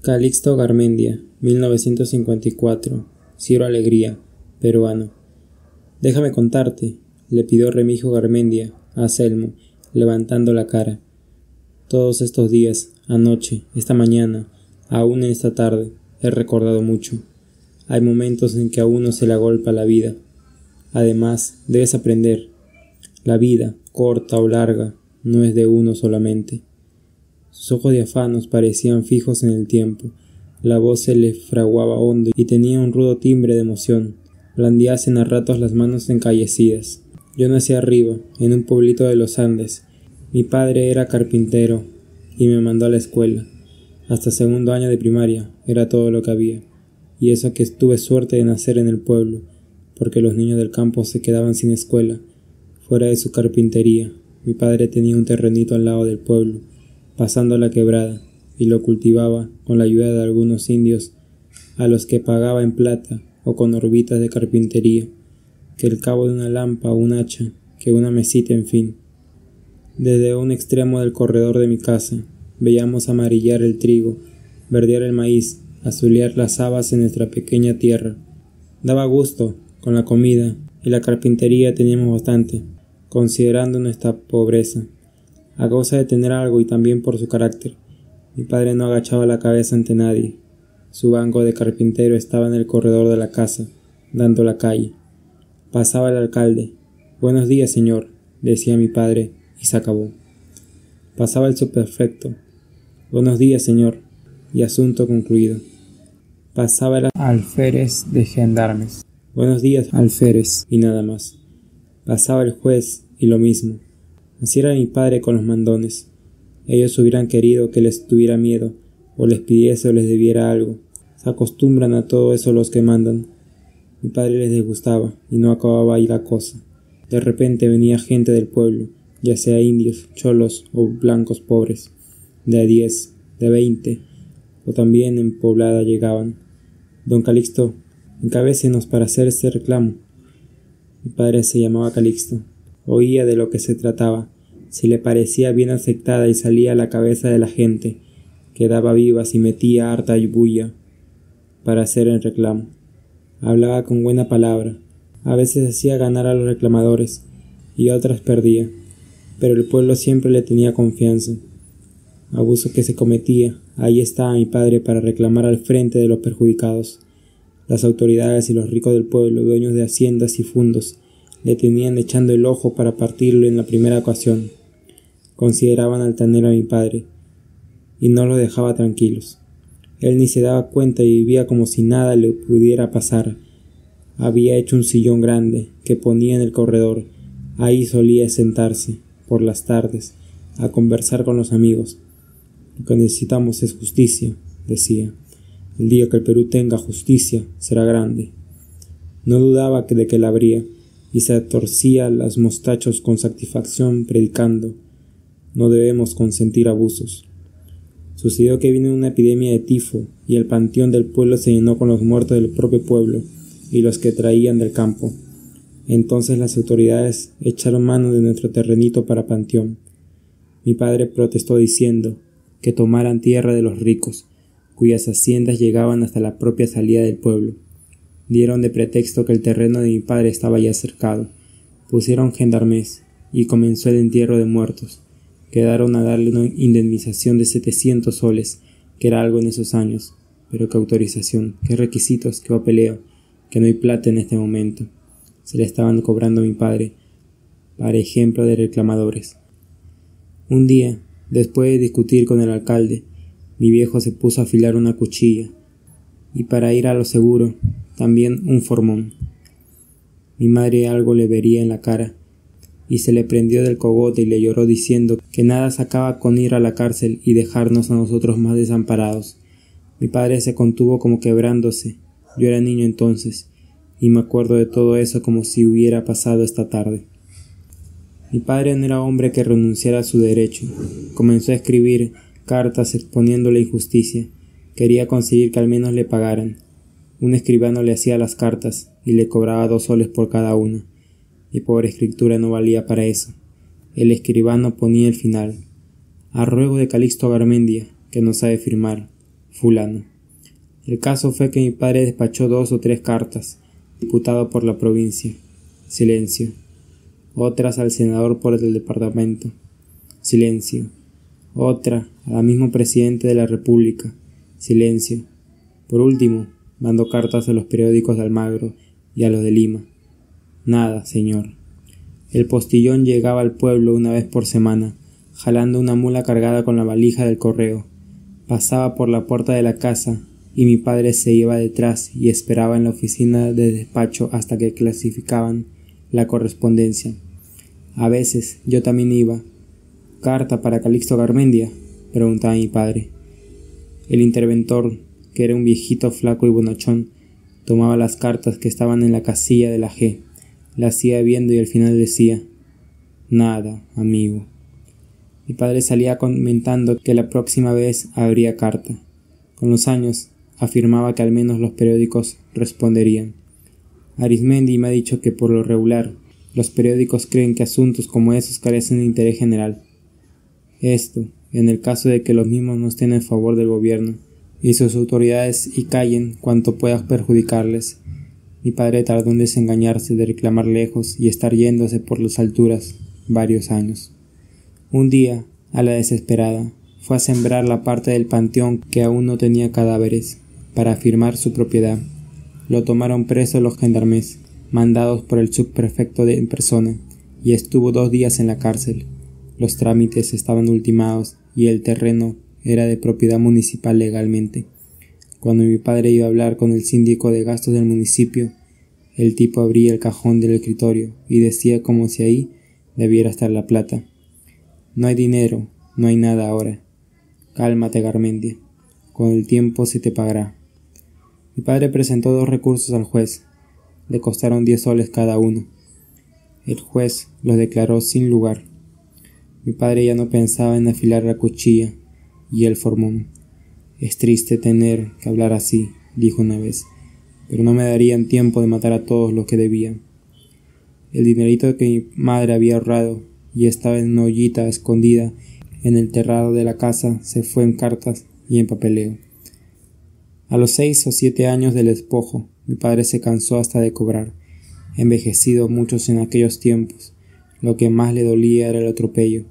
Calixto Garmendia, 1954, Ciro Alegría, peruano. Déjame contarte, le pidió Remigio Garmendia a Selmo, levantando la cara. Todos estos días, anoche, esta mañana, aún en esta tarde, he recordado mucho. Hay momentos en que a uno se le agolpa la vida. Además, debes aprender. La vida, corta o larga, no es de uno solamente. Sus ojos diáfanos parecían fijos en el tiempo. La voz se le fraguaba hondo y tenía un rudo timbre de emoción. Blandíasen a ratos las manos encallecidas. Yo nací arriba, en un pueblito de los Andes. Mi padre era carpintero y me mandó a la escuela. Hasta segundo año de primaria era todo lo que había. Y eso que tuve suerte de nacer en el pueblo, porque los niños del campo se quedaban sin escuela. Fuera de su carpintería, mi padre tenía un terrenito al lado del pueblo, pasando la quebrada, y lo cultivaba con la ayuda de algunos indios, a los que pagaba en plata o con orbitas de carpintería, que el cabo de una lampa o un hacha, que una mesita, en fin. Desde un extremo del corredor de mi casa, veíamos amarillar el trigo, verdear el maíz, azulear las habas en nuestra pequeña tierra. Daba gusto, con la comida y la carpintería teníamos bastante, considerando nuestra pobreza. A causa de tener algo y también por su carácter, mi padre no agachaba la cabeza ante nadie. Su banco de carpintero estaba en el corredor de la casa, dando la calle. Pasaba el alcalde. «Buenos días, señor», decía mi padre, y se acabó. Pasaba el subprefecto. «Buenos días, señor», y asunto concluido. Pasaba el alférez de gendarmes. «Buenos días, alférez», y nada más. Pasaba el juez, y lo mismo. Así era mi padre con los mandones. Ellos hubieran querido que les tuviera miedo, o les pidiese o les debiera algo. Se acostumbran a todo eso los que mandan. Mi padre les disgustaba, y no acababa ahí la cosa. De repente venía gente del pueblo, ya sea indios, cholos o blancos pobres, de a 10, de 20, o también en poblada llegaban. «Don Calixto, encabécenos para hacer este reclamo». Mi padre se llamaba Calixto. Oía de lo que se trataba. Si le parecía bien aceptada y salía a la cabeza de la gente, quedaba vivas y metía harta bulla para hacer el reclamo. Hablaba con buena palabra. A veces hacía ganar a los reclamadores y a otras perdía, pero el pueblo siempre le tenía confianza. Abuso que se cometía, ahí estaba mi padre para reclamar al frente de los perjudicados. Las autoridades y los ricos del pueblo, dueños de haciendas y fundos, le tenían echando el ojo para partirlo en la primera ocasión. Consideraban altanero a mi padre, y no lo dejaba tranquilos. Él ni se daba cuenta y vivía como si nada le pudiera pasar. Había hecho un sillón grande, que ponía en el corredor. Ahí solía sentarse, por las tardes, a conversar con los amigos. «Lo que necesitamos es justicia», decía. «El día que el Perú tenga justicia, será grande». No dudaba de que la habría, y se torcía los mostachos con satisfacción predicando: «No debemos consentir abusos». Sucedió que vino una epidemia de tifo, y el panteón del pueblo se llenó con los muertos del propio pueblo y los que traían del campo. Entonces las autoridades echaron mano de nuestro terrenito para panteón. Mi padre protestó diciendo que tomaran tierra de los ricos, cuyas haciendas llegaban hasta la propia salida del pueblo. Dieron de pretexto que el terreno de mi padre estaba ya cercado. Pusieron gendarmes y comenzó el entierro de muertos. Quedaron a darle una indemnización de 700 soles, que era algo en esos años. Pero qué autorización, qué requisitos, qué papeleo, que no hay plata en este momento. Se le estaban cobrando a mi padre, para ejemplo de reclamadores. Un día, después de discutir con el alcalde, mi viejo se puso a afilar una cuchilla, y para ir a lo seguro, también un formón. Mi madre algo le vería en la cara, y se le prendió del cogote y le lloró diciendo que nada sacaba con ir a la cárcel y dejarnos a nosotros más desamparados. Mi padre se contuvo como quebrándose. Yo era niño entonces, y me acuerdo de todo eso como si hubiera pasado esta tarde. Mi padre no era hombre que renunciara a su derecho. Comenzó a escribir cartas exponiendo la injusticia. Quería conseguir que al menos le pagaran. Un escribano le hacía las cartas y le cobraba 2 soles por cada una. Mi pobre escritura no valía para eso. El escribano ponía el final: «A ruego de Calixto Garmendia, que no sabe firmar, fulano. El caso fue que mi padre despachó 2 o 3 cartas, diputado por la provincia. Silencio. Otras al senador por el departamento. Silencio. Otra al mismo presidente de la República. Silencio. Por último, mandó cartas a los periódicos de Almagro y a los de Lima. Nada, señor. El postillón llegaba al pueblo una vez por semana, jalando una mula cargada con la valija del correo. Pasaba por la puerta de la casa y mi padre se iba detrás y esperaba en la oficina de despacho hasta que clasificaban la correspondencia. A veces yo también iba. ¿Carta para Calixto Garmendia?, preguntaba mi padre. El interventor, que era un viejito flaco y bonachón, tomaba las cartas que estaban en la casilla de la G, las iba viendo y al final decía: nada, amigo. Mi padre salía comentando que la próxima vez habría carta. Con los años afirmaba que al menos los periódicos responderían. Arismendi me ha dicho que por lo regular los periódicos creen que asuntos como esos carecen de interés general. Esto, en el caso de que los mismos no estén en favor del gobierno y sus autoridades y callen cuanto pueda perjudicarles. Mi padre tardó en desengañarse de reclamar lejos y estar yéndose por las alturas varios años. Un día, a la desesperada, fue a sembrar la parte del panteón que aún no tenía cadáveres, para afirmar su propiedad. Lo tomaron preso los gendarmes, mandados por el subprefecto en persona, y estuvo 2 días en la cárcel. Los trámites estaban ultimados y el terreno era de propiedad municipal legalmente. Cuando mi padre iba a hablar con el síndico de gastos del municipio, el tipo abría el cajón del escritorio y decía como si ahí debiera estar la plata: no hay dinero, no hay nada ahora. Cálmate, Garmendia. Con el tiempo se te pagará. Mi padre presentó 2 recursos al juez. Le costaron 10 soles cada uno. El juez los declaró sin lugar. Mi padre ya no pensaba en afilar la cuchilla y el formón. Es triste tener que hablar así, dijo una vez, pero no me darían tiempo de matar a todos los que debían. El dinerito que mi madre había ahorrado y estaba en una ollita escondida en el terrado de la casa se fue en cartas y en papeleo. A los 6 o 7 años del despojo, mi padre se cansó hasta de cobrar. Envejecido muchos en aquellos tiempos, lo que más le dolía era el atropello.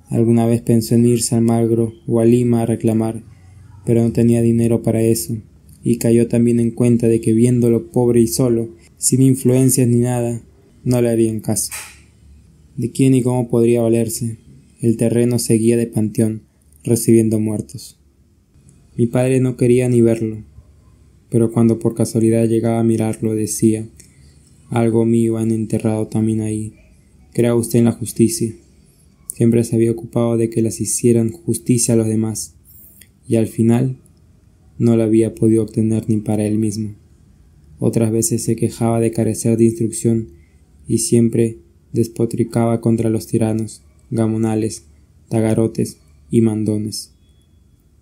Alguna vez pensó en irse a Almagro o a Lima a reclamar, pero no tenía dinero para eso, y cayó también en cuenta de que viéndolo pobre y solo, sin influencias ni nada, no le harían caso. ¿De quién y cómo podría valerse? El terreno seguía de panteón, recibiendo muertos. Mi padre no quería ni verlo, pero cuando por casualidad llegaba a mirarlo decía: algo mío han enterrado también ahí. Crea usted en la justicia. Siempre se había ocupado de que las hicieran justicia a los demás, y al final no la había podido obtener ni para él mismo. Otras veces se quejaba de carecer de instrucción y siempre despotricaba contra los tiranos, gamonales, tagarotes y mandones.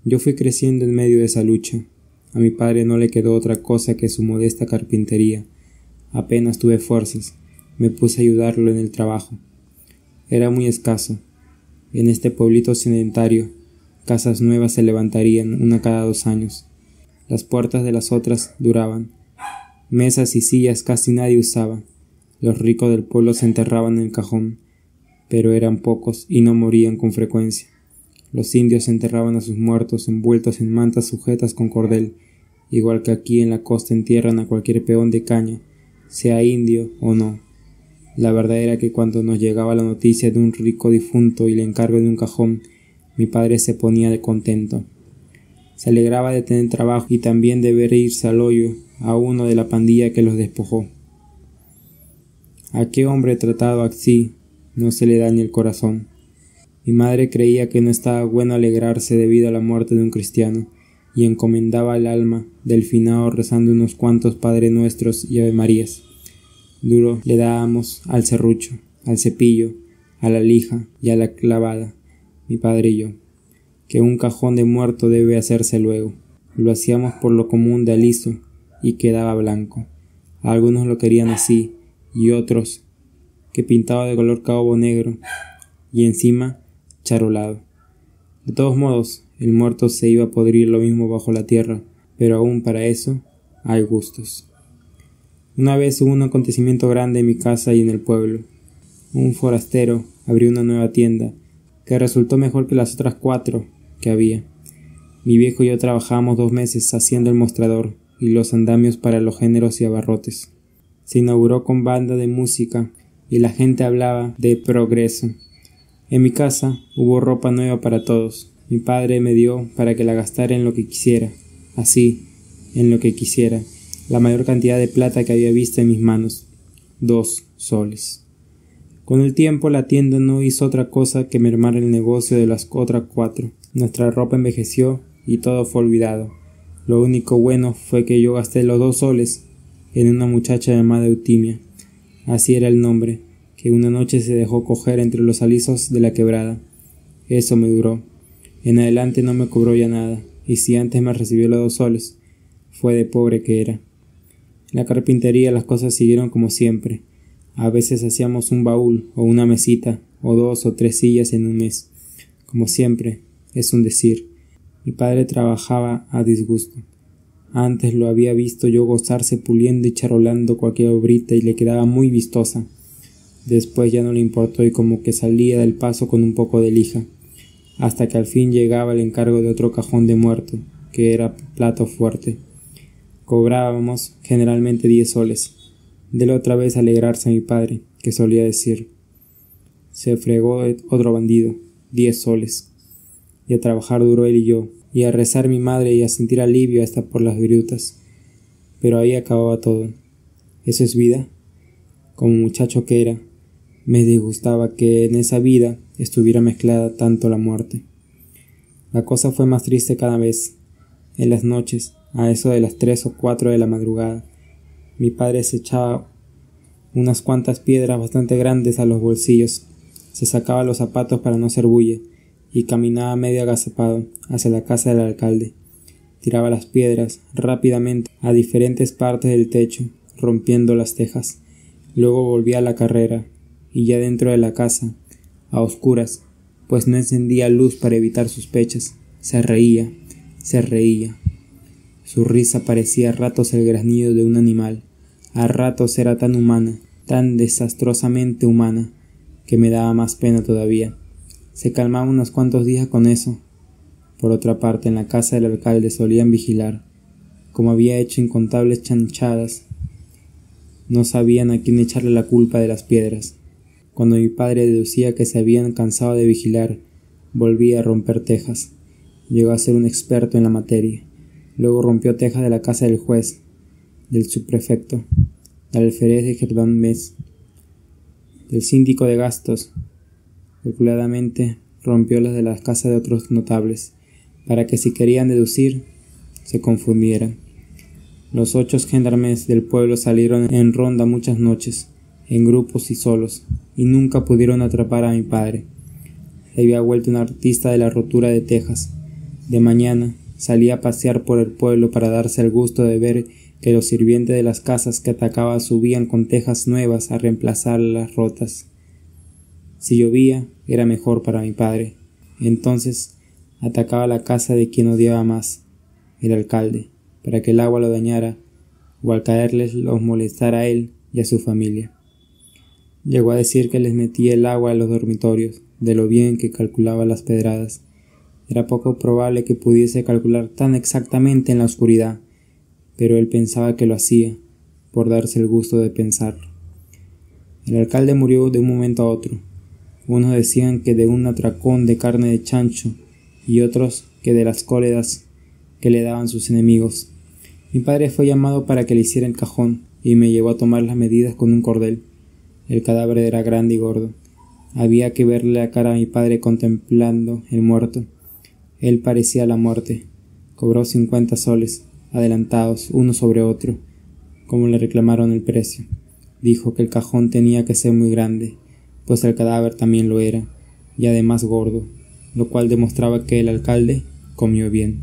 Yo fui creciendo en medio de esa lucha. A mi padre no le quedó otra cosa que su modesta carpintería. Apenas tuve fuerzas, me puse a ayudarlo en el trabajo. Era muy escaso. En este pueblito sedentario, casas nuevas se levantarían una cada 2 años. Las puertas de las otras duraban. Mesas y sillas casi nadie usaba. Los ricos del pueblo se enterraban en el cajón, pero eran pocos y no morían con frecuencia. Los indios enterraban a sus muertos envueltos en mantas sujetas con cordel, igual que aquí en la costa entierran a cualquier peón de caña, sea indio o no. La verdad era que cuando nos llegaba la noticia de un rico difunto y el encargo de un cajón, mi padre se ponía de contento. Se alegraba de tener trabajo y también de ver irse al hoyo a uno de la pandilla que los despojó. ¿A qué hombre tratado así no se le daña el corazón? Mi madre creía que no estaba bueno alegrarse debido a la muerte de un cristiano, y encomendaba el alma del finado rezando unos cuantos Padre Nuestros y Ave Marías. Duro le dábamos al serrucho, al cepillo, a la lija y a la clavada, mi padre y yo, que un cajón de muerto debe hacerse luego. Lo hacíamos por lo común de aliso y quedaba blanco. Algunos lo querían así y otros que pintaba de color caobo negro y encima charolado. De todos modos, el muerto se iba a podrir lo mismo bajo la tierra, pero aún para eso hay gustos. Una vez hubo un acontecimiento grande en mi casa y en el pueblo. Un forastero abrió una nueva tienda, que resultó mejor que las otras 4 que había. Mi viejo y yo trabajábamos 2 meses haciendo el mostrador y los andamios para los géneros y abarrotes. Se inauguró con banda de música y la gente hablaba de progreso. En mi casa hubo ropa nueva para todos. Mi padre me dio para que la gastara en lo que quisiera, así, en lo que quisiera, la mayor cantidad de plata que había visto en mis manos, 2 soles. Con el tiempo la tienda no hizo otra cosa que mermar el negocio de las otras 4. Nuestra ropa envejeció y todo fue olvidado. Lo único bueno fue que yo gasté los 2 soles en una muchacha llamada Eutimia, así era el nombre, que una noche se dejó coger entre los alisos de la quebrada. Eso me duró. En adelante no me cobró ya nada, y si antes me recibió los 2 soles, fue de pobre que era. En la carpintería las cosas siguieron como siempre. A veces hacíamos un baúl o una mesita o 2 o 3 sillas en un mes. Como siempre, es un decir. Mi padre trabajaba a disgusto. Antes lo había visto yo gozarse puliendo y charolando cualquier obrita y le quedaba muy vistosa. Después ya no le importó y como que salía del paso con un poco de lija, hasta que al fin llegaba el encargo de otro cajón de muerto, que era plato fuerte. Cobrábamos generalmente 10 soles. Dele otra vez a alegrarse a mi padre, que solía decir: se fregó otro bandido, 10 soles. Y a trabajar duro él y yo, y a rezar mi madre y a sentir alivio hasta por las virutas. Pero ahí acababa todo. ¿Eso es vida? Como muchacho que era, me disgustaba que en esa vida estuviera mezclada tanto la muerte. La cosa fue más triste cada vez. En las noches, a eso de las 3 o 4 de la madrugada, mi padre se echaba unas cuantas piedras bastante grandes a los bolsillos, se sacaba los zapatos para no hacer bulla, y caminaba medio agazapado hacia la casa del alcalde. Tiraba las piedras rápidamente a diferentes partes del techo, rompiendo las tejas. Luego volvía a la carrera, y ya dentro de la casa, a oscuras, pues no encendía luz para evitar sospechas, se reía. Su risa parecía a ratos el graznido de un animal, a ratos era tan humana, tan desastrosamente humana, que me daba más pena todavía. Se calmaba unos cuantos días con eso. Por otra parte, en la casa del alcalde solían vigilar, como había hecho incontables chanchadas. No sabían a quién echarle la culpa de las piedras. Cuando mi padre deducía que se habían cansado de vigilar, volvía a romper tejas. Llegó a ser un experto en la materia. Luego rompió tejas de la casa del juez, del subprefecto, del alférez de Germán-Metz, del síndico de gastos. Calculadamente rompió las de las casas de otros notables, para que si querían deducir, se confundieran. Los 8 gendarmes del pueblo salieron en ronda muchas noches, en grupos y solos, y nunca pudieron atrapar a mi padre. Se había vuelto un artista de la rotura de tejas. De mañana salía a pasear por el pueblo para darse el gusto de ver que los sirvientes de las casas que atacaba subían con tejas nuevas a reemplazar las rotas. Si llovía, era mejor para mi padre. Entonces atacaba la casa de quien odiaba más, el alcalde, para que el agua lo dañara, o al caerles los molestara a él y a su familia. Llegó a decir que les metía el agua a los dormitorios, de lo bien que calculaba las pedradas. Era poco probable que pudiese calcular tan exactamente en la oscuridad, pero él pensaba que lo hacía, por darse el gusto de pensarlo. El alcalde murió de un momento a otro. Unos decían que de un atracón de carne de chancho, y otros que de las cóleras que le daban sus enemigos. Mi padre fue llamado para que le hiciera el cajón, y me llevó a tomar las medidas con un cordel. El cadáver era grande y gordo. Había que verle la cara a mi padre contemplando el muerto. Él parecía la muerte. Cobró 50 soles, adelantados, uno sobre otro, como le reclamaron el precio. Dijo que el cajón tenía que ser muy grande, pues el cadáver también lo era, y además gordo, lo cual demostraba que el alcalde comió bien.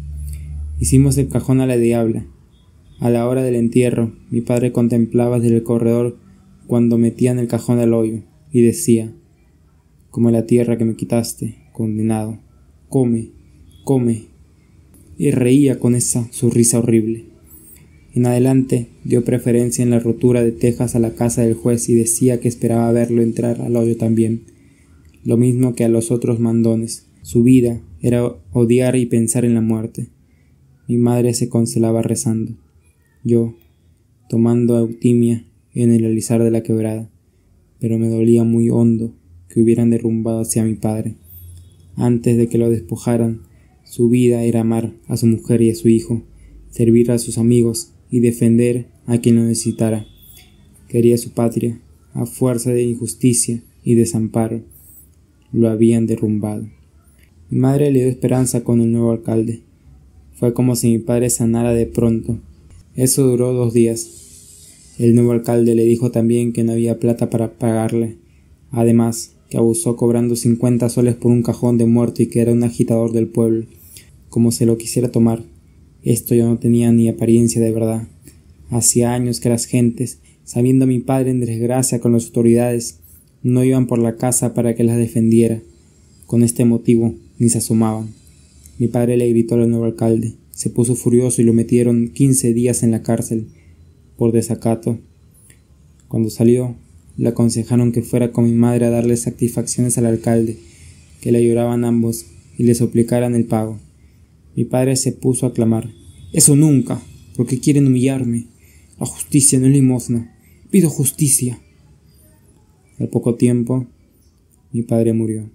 Hicimos el cajón a la diabla. A la hora del entierro, mi padre contemplaba desde el corredor cuando metían el cajón al hoyo, y decía: como la tierra que me quitaste, condenado, come come. Y reía con esa su risa horrible. En adelante dio preferencia en la rotura de tejas a la casa del juez y decía que esperaba verlo entrar al hoyo también, lo mismo que a los otros mandones. Su vida era odiar y pensar en la muerte. Mi madre se consolaba rezando. Yo, tomando Eutimia en el alisar de la quebrada, pero me dolía muy hondo que hubieran derrumbado hacia mi padre. Antes de que lo despojaran, su vida era amar a su mujer y a su hijo, servir a sus amigos y defender a quien lo necesitara. Quería su patria, a fuerza de injusticia y desamparo. Lo habían derrumbado. Mi madre le dio esperanza con el nuevo alcalde. Fue como si mi padre sanara de pronto. Eso duró 2 días. El nuevo alcalde le dijo también que no había plata para pagarle. Además, que abusó cobrando 50 soles por un cajón de muerto y que era un agitador del pueblo. Como se lo quisiera tomar. Esto ya no tenía ni apariencia de verdad. Hacía años que las gentes, sabiendo a mi padre en desgracia con las autoridades, no iban por la casa para que las defendiera. Con este motivo, ni se asomaban. Mi padre le gritó al nuevo alcalde. Se puso furioso y lo metieron 15 días en la cárcel, por desacato. Cuando salió, le aconsejaron que fuera con mi madre a darle satisfacciones al alcalde, que le lloraban ambos y le suplicaran el pago. Mi padre se puso a clamar: «¡Eso nunca! ¿Por qué quieren humillarme? La justicia no es limosna. ¡Pido justicia!». Al poco tiempo, mi padre murió.